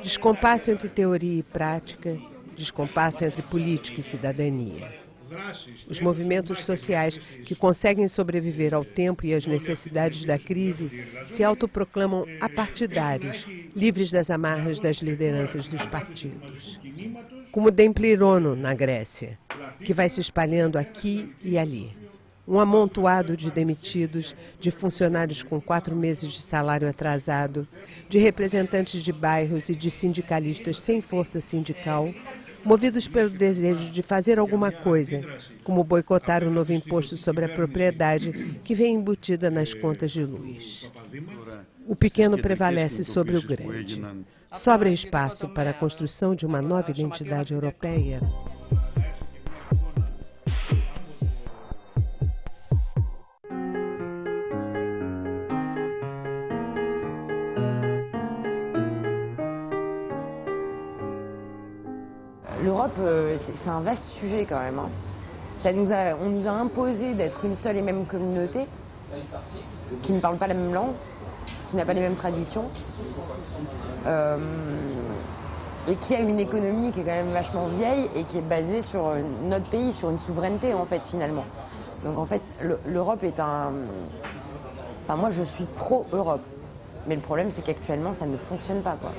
Descompasso entre teoria e prática, descompasso entre política e cidadania. Os movimentos sociais que conseguem sobreviver ao tempo e às necessidades da crise se autoproclamam apartidários, livres das amarras das lideranças dos partidos. Como o Demplirono, na Grécia, que vai se espalhando aqui e ali. Um amontoado de demitidos, de funcionários com 4 meses de salário atrasado, de representantes de bairros e de sindicalistas sem força sindical, movidos pelo desejo de fazer alguma coisa, como boicotar o novo imposto sobre a propriedade que vem embutida nas contas de luz. O pequeno prevalece sobre o grande. Sobra espaço para a construção de uma nova identidade europeia. L'Europe, c'est un vaste sujet quand même. Hein. On nous a imposé d'être une seule et même communauté qui ne parle pas la même langue, qui n'a pas les mêmes traditions et qui a une économie qui est quand même vachement vieille et qui est basée sur notre pays, sur une souveraineté en fait finalement. Donc en fait l'Europe est un... Enfin moi je suis pro-Europe, mais le problème c'est qu'actuellement ça ne fonctionne pas quoi.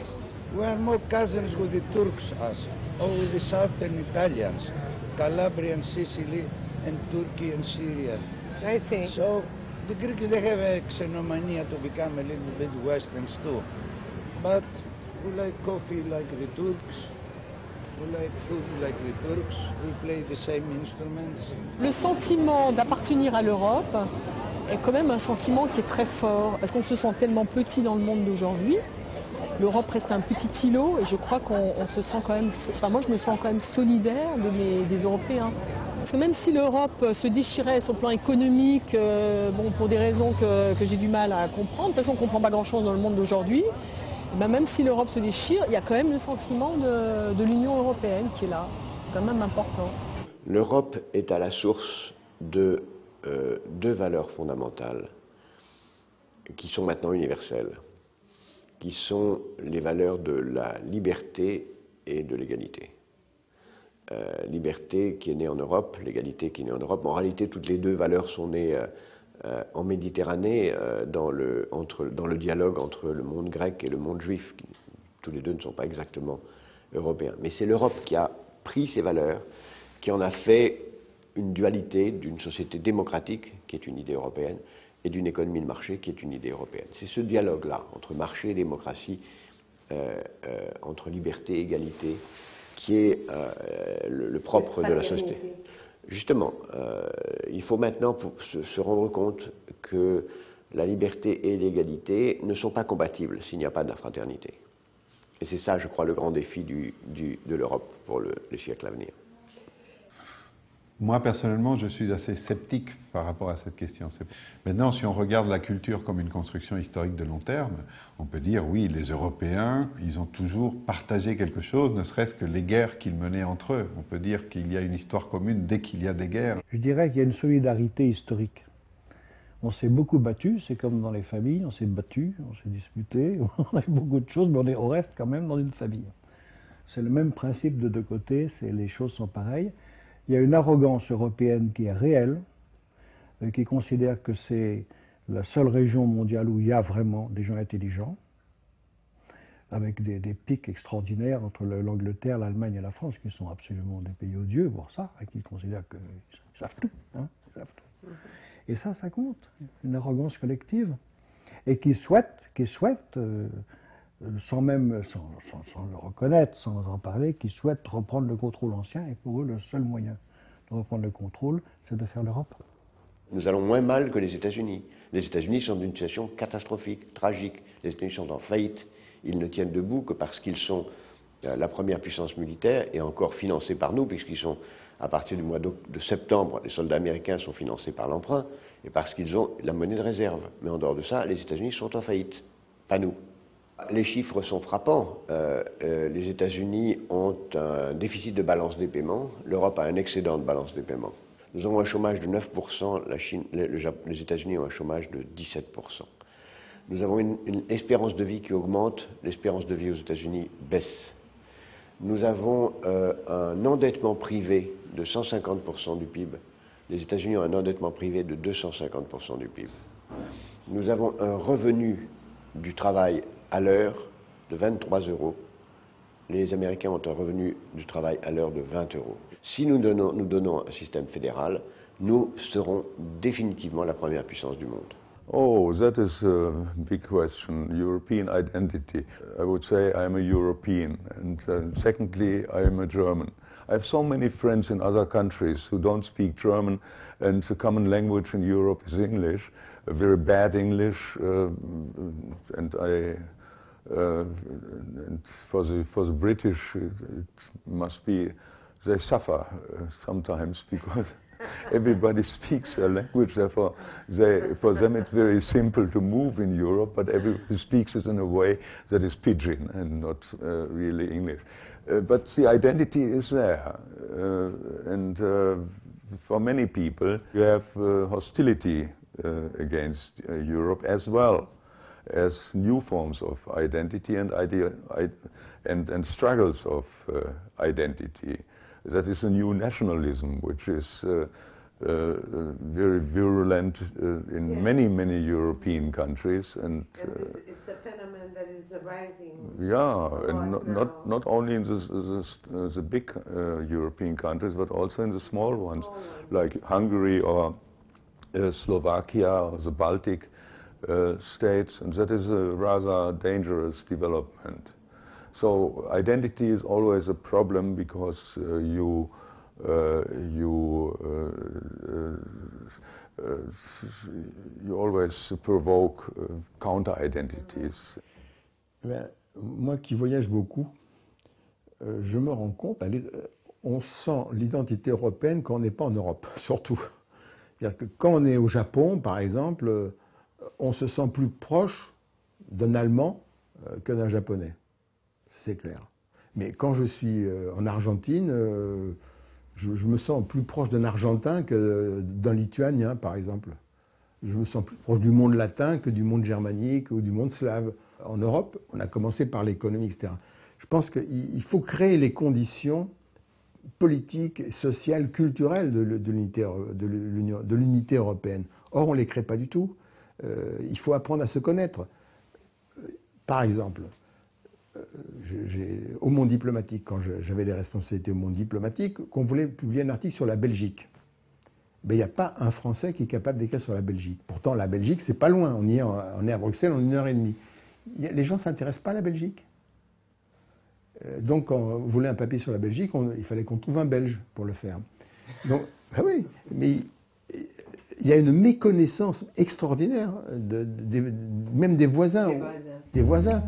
We are more cousins with the Turks us, or with the southern Italians, Calabria and Sicily and Turkey and Syria. I see. So the Greeks, they have a xenomania to become a little bit Westerns too. But we like coffee like the Turks, we like food like the Turks, we play the same instruments. Le sentiment d'appartenir à l'Europe est quand même un sentiment qui est très fort, parce qu'on se sent tellement petit dans le monde d'aujourd'hui. L'Europe reste un petit îlot et je crois qu'on se sent quand même, enfin moi je me sens quand même solidaire des Européens. Parce que même si l'Europe se déchirait sur le plan économique, bon, pour des raisons que j'ai du mal à comprendre, de toute façon on ne comprend pas grand-chose dans le monde d'aujourd'hui, ben même si l'Europe se déchire, il y a quand même le sentiment de l'Union européenne qui est là, quand même important. L'Europe est à la source de deux valeurs fondamentales qui sont maintenant universelles, qui sont les valeurs de la liberté et de l'égalité. Liberté qui est née en Europe, l'égalité qui est née en Europe. En réalité, toutes les deux valeurs sont nées en Méditerranée, dans le dialogue entre le monde grec et le monde juif, qui tous les deux ne sont pas exactement européens. Mais c'est l'Europe qui a pris ces valeurs, qui en a fait une dualité d'une société démocratique, qui est une idée européenne, et d'une économie de marché qui est une idée européenne. C'est ce dialogue-là, entre marché et démocratie, entre liberté et égalité, qui est le propre de la société. Justement, il faut maintenant se rendre compte que la liberté et l'égalité ne sont pas compatibles s'il n'y a pas de la fraternité. Et c'est ça, je crois, le grand défi de l'Europe pour les siècles à venir. Moi, personnellement, je suis assez sceptique par rapport à cette question. Maintenant, si on regarde la culture comme une construction historique de long terme, on peut dire, oui, les Européens, ils ont toujours partagé quelque chose, ne serait-ce que les guerres qu'ils menaient entre eux. On peut dire qu'il y a une histoire commune dès qu'il y a des guerres. Je dirais qu'il y a une solidarité historique. On s'est beaucoup battu, c'est comme dans les familles, on s'est battu, on s'est disputé, on a eu beaucoup de choses, mais on reste quand même dans une famille. C'est le même principe de deux côtés, les choses sont pareilles. Il y a une arrogance européenne qui est réelle, qui considère que c'est la seule région mondiale où il y a vraiment des gens intelligents, avec des pics extraordinaires entre l'Angleterre, l'Allemagne et la France, qui sont absolument des pays odieux pour ça, et qui considèrent qu'ils savent tout. Hein, ils savent tout. Et ça compte, une arrogance collective, et qui souhaite sans le reconnaître, sans en parler, qui souhaitent reprendre le contrôle ancien, et pour eux, le seul moyen de reprendre le contrôle, c'est de faire l'Europe. Nous allons moins mal que les États-Unis. Les États-Unis sont dans une situation catastrophique, tragique. Les États-Unis sont en faillite. Ils ne tiennent debout que parce qu'ils sont la première puissance militaire, et encore financés par nous, puisqu'ils sont, à partir du mois de septembre, les soldats américains sont financés par l'emprunt, et parce qu'ils ont la monnaie de réserve. Mais en dehors de ça, les États-Unis sont en faillite, pas nous. Les chiffres sont frappants. Les États-Unis ont un déficit de balance des paiements, l'Europe a un excédent de balance des paiements. Nous avons un chômage de 9%, les États-Unis ont un chômage de 17%. Nous avons une espérance de vie qui augmente, l'espérance de vie aux États-Unis baisse. Nous avons un endettement privé de 150% du PIB. Les États-Unis ont un endettement privé de 250% du PIB. Nous avons un revenu du travail à l'heure de 23 €. Les Américains ont un revenu du travail à l'heure de 20 €. Si nous donnons un système fédéral, nous serons définitivement la première puissance du monde. Oh, that is a big question. European identity. I would say I am a European, and secondly, I am a German. I have so many friends in other countries who don't speak German, and the common language in Europe is English, a very bad English, and for the British, it must be they suffer sometimes because everybody speaks their language. Therefore, for them it's very simple to move in Europe, but everybody speaks it in a way that is pidgin and not really English. But the identity is there, and for many people you have hostility against Europe as well as new forms of identity and struggles of identity. That is a new nationalism, which is very virulent in many European countries, and it's a phenomenon that is arising. Yeah, and not only in the big European countries, but also in the small ones, like Hungary or Slovakia or the Baltic states, and that is a rather dangerous development. So identity is always a problem because you always provoke counter-identities. Moi qui voyage beaucoup, je me rends compte, on sent l'identité européenne quand on n'est pas en Europe, surtout. C'est-à-dire que quand on est au Japon, par exemple, on se sent plus proche d'un Allemand que d'un Japonais. C'est clair. Mais quand je suis en Argentine, je me sens plus proche d'un Argentin que d'un Lituanien, par exemple. Je me sens plus proche du monde latin que du monde germanique ou du monde slave. En Europe, on a commencé par l'économie, etc. Je pense qu'il faut créer les conditions politiques, sociales, culturelles de l'unité européenne. Or, on ne les crée pas du tout. Il faut apprendre à se connaître. Par exemple, au monde diplomatique, quand j'avais des responsabilités au monde diplomatique, qu'on voulait publier un article sur la Belgique. Ben, il n'y a pas un Français qui est capable d'écrire sur la Belgique. Pourtant, la Belgique, c'est pas loin. On est à Bruxelles en 1h30. Les gens ne s'intéressent pas à la Belgique. Donc, quand on voulait un papier sur la Belgique, il fallait qu'on trouve un Belge pour le faire. Donc, ben oui, mais il y a une méconnaissance extraordinaire, même des voisins. Des voisins.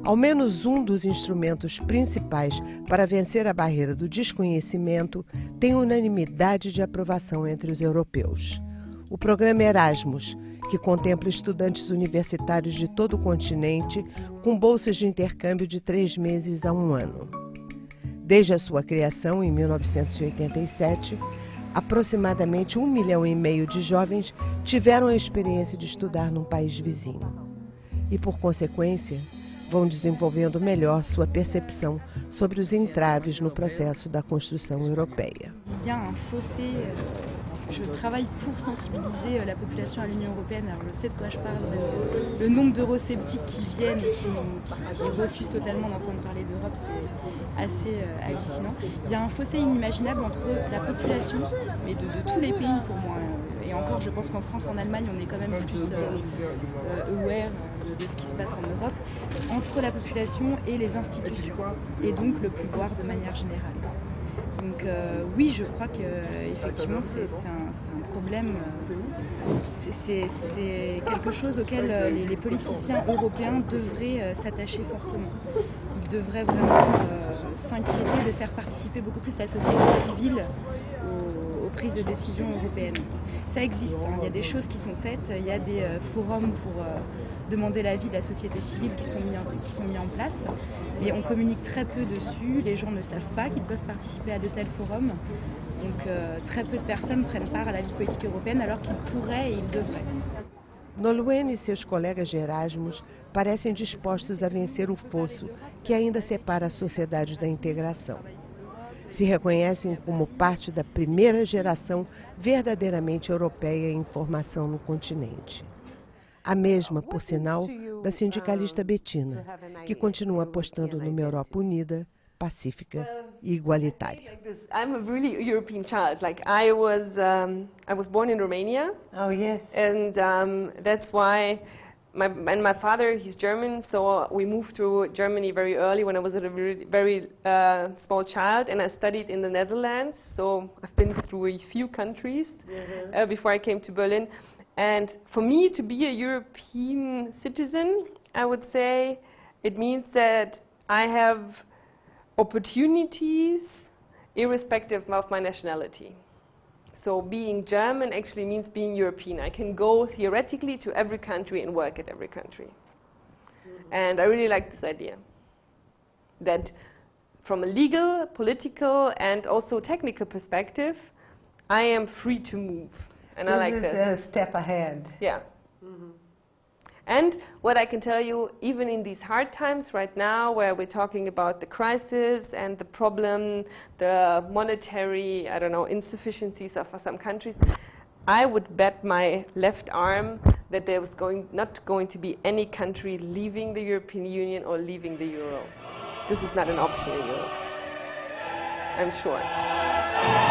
Ao menos dos instrumentos principais para vencer a barreira do desconhecimento tem unanimidade de aprovação entre os europeus. O programa Erasmus, que contempla estudantes universitários de todo o continente com bolsas de intercâmbio de 3 meses a 1 ano. Desde a sua criação, em 1987, aproximadamente 1,5 milhão de jovens tiveram a experiência de estudar num país vizinho. E, por consequência, vão desenvolvendo melhor sua percepção sobre os entraves no processo da construção europeia. Il y a un fossé. Je travaille pour sensibiliser la population à l'Union européenne. Alors je sais de quoi je parle parce que le nombre d'eurosceptiques qui viennent et qui refusent totalement d'entendre parler d'Europe, c'est assez hallucinant. Il y a un fossé inimaginable entre la population, mais de tous les pays pour moi. Et encore, je pense qu'en France, en Allemagne, on est quand même plus aware de ce qui se passe en Europe, entre la population et les institutions, et donc le pouvoir de manière générale. Donc oui, je crois qu'effectivement, c'est un problème, c'est quelque chose auquel les politiciens européens devraient s'attacher fortement. Ils devraient vraiment s'inquiéter de faire participer beaucoup plus la société civile aux prises de décision européennes. Ça existe, hein. Il y a des choses qui sont faites, il y a des forums pour demander l'avis de la société civile qui sont mis en place, mais on communique très peu dessus, les gens ne savent pas qu'ils peuvent participer à de tels forums, donc très peu de personnes prennent part à la vie politique européenne alors qu'ils pourraient et ils devraient. Nolwenn e seus colegas de Erasmus parecem dispostos a vencer o fosso que ainda separa as sociedades da integração. Se reconhecem como parte da primeira geração verdadeiramente europeia em formação no continente. A mesma, por sinal, da sindicalista Bettina, que continua apostando numa Europa unida, pacífica e igualitária. I'm a really European child. Like I was born in Romania. Oh yes. And that's why my father, he's German, so we moved to Germany very early when I was a very small child, and I studied in the Netherlands. So I've been through a few countries before I came to Berlin. And for me to be a European citizen, I would say it means that I have opportunities irrespective of my nationality. So being German actually means being European. I can go theoretically to every country and work at every country. And I really like this idea, that from a legal, political, and also technical perspective, I am free to move. And I like this. This is a step ahead. Yeah. And what I can tell you, even in these hard times right now, where we're talking about the crisis and the problem, the monetary, I don't know, insufficiencies of some countries, I would bet my left arm that there was not going to be any country leaving the European Union or leaving the Euro. This is not an option in Europe, I'm sure.